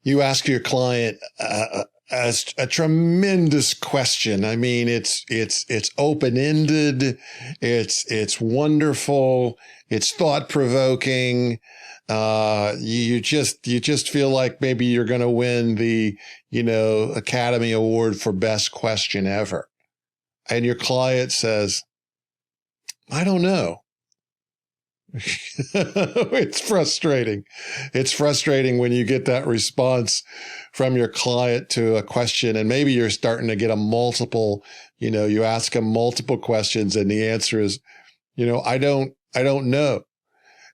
You ask your client a tremendous question. I mean, it's open-ended. It's wonderful. It's thought-provoking. You just feel like maybe you're going to win the, Academy Award for best question ever. And your client says, I don't know. It's frustrating. It's frustrating when you get that response from your client to a question, and maybe you're starting to get a multiple, you ask them multiple questions and the answer is, I don't know.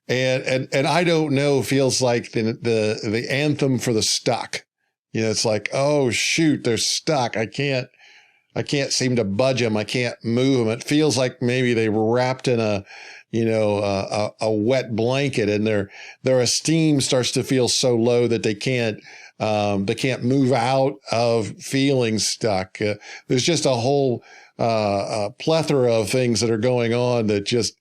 And I don't know feels like the anthem for the stuck. It's like, oh shoot, they're stuck. I can't seem to budge them. I can't move them. It feels like maybe they were wrapped in a wet blanket, and their esteem starts to feel so low that they can't move out of feeling stuck. There's just a whole plethora of things that are going on that just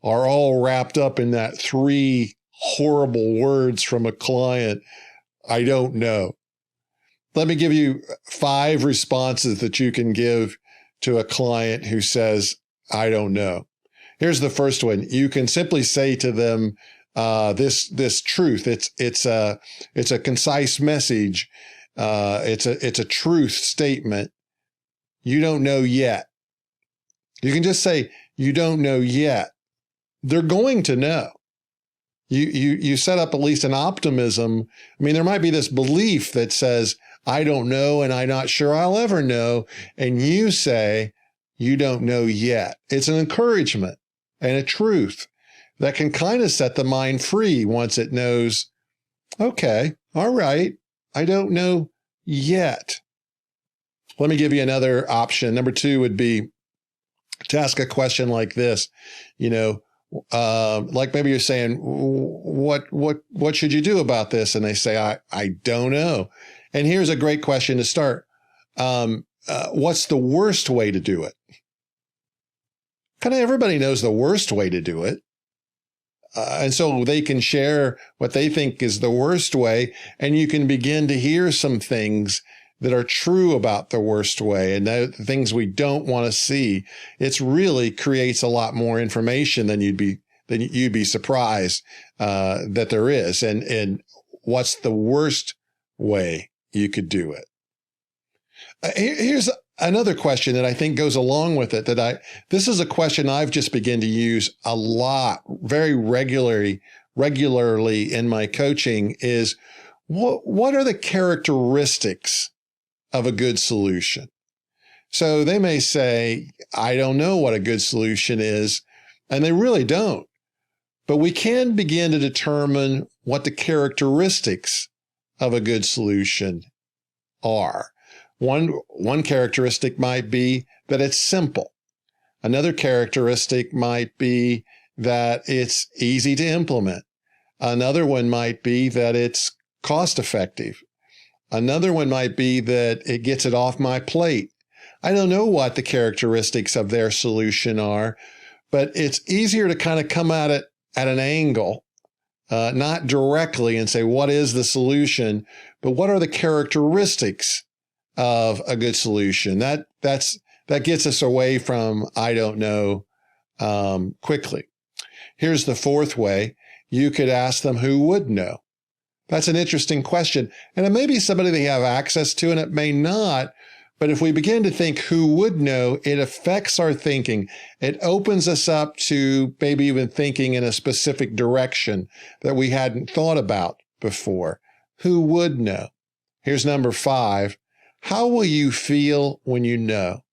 are all wrapped up in that 3 horrible words from a client. I don't know. Let me give you 5 responses that you can give to a client who says, I don't know. Here's the first one. You can simply say to them, this truth. It's a concise message. It's a truth statement. You don't know yet. You can just say, you don't know yet. They're going to know. You set up at least an optimism. I mean, there might be this belief that says, I don't know, and I'm not sure I'll ever know. And you say, you don't know yet. It's an encouragement and a truth that can kind of set the mind free once it knows, okay, all right, I don't know yet. Let me give you another option. Number 2 would be to ask a question like this, like maybe you're saying, what should you do about this? And they say, I don't know. And here's a great question to start. What's the worst way to do it? Kind of everybody knows the worst way to do it. And so they can share what they think is the worst way, and you can begin to hear some things that are true about the worst way and the things we don't want to see. It really creates a lot more information than you'd be surprised that there is. And what's the worst way you could do it? Here's another question that I think goes along with it. This is a question I've just begun to use a lot, very regularly in my coaching. Is what are the characteristics of a good solution? So they may say, I don't know what a good solution is, and they really don't. But we can begin to determine what the characteristics of a good solution are. One characteristic might be that it's simple. Another characteristic might be that it's easy to implement. Another one might be that it's cost effective. Another one might be that it gets it off my plate. I don't know what the characteristics of their solution are, but it's easier to kind of come at it at an angle, not directly and say, what is the solution, but what are the characteristics of a good solution? That gets us away from I don't know quickly. Here's the 4th way. You could ask them who would know. That's an interesting question. And it may be somebody they have access to, and it may not. But if we begin to think who would know, it affects our thinking. It opens us up to maybe even thinking in a specific direction that we hadn't thought about before. Who would know? Here's number 5. How will you feel when you know?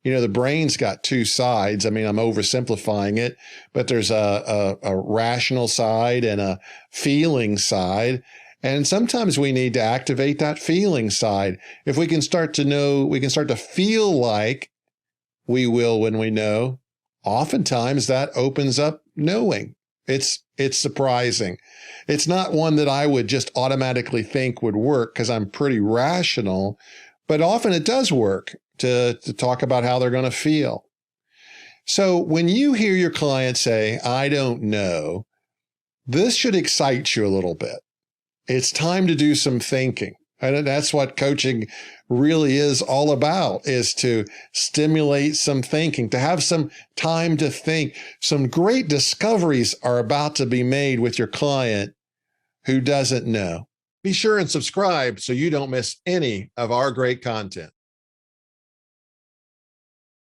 The brain's got 2 sides. I mean, I'm oversimplifying it, but there's a rational side and a feeling side. And sometimes we need to activate that feeling side. If we can start to know, we can start to feel like we will when we know, oftentimes that opens up knowing. It's surprising. It's not one that I would just automatically think would work because I'm pretty rational, but often it does work to talk about how they're going to feel. So when you hear your client say, I don't know, this should excite you a little bit. It's time to do some thinking. And that's what coaching really is all about, is to stimulate some thinking, to have some time to think. Some great discoveries are about to be made with your client who doesn't know. Be sure and subscribe so you don't miss any of our great content.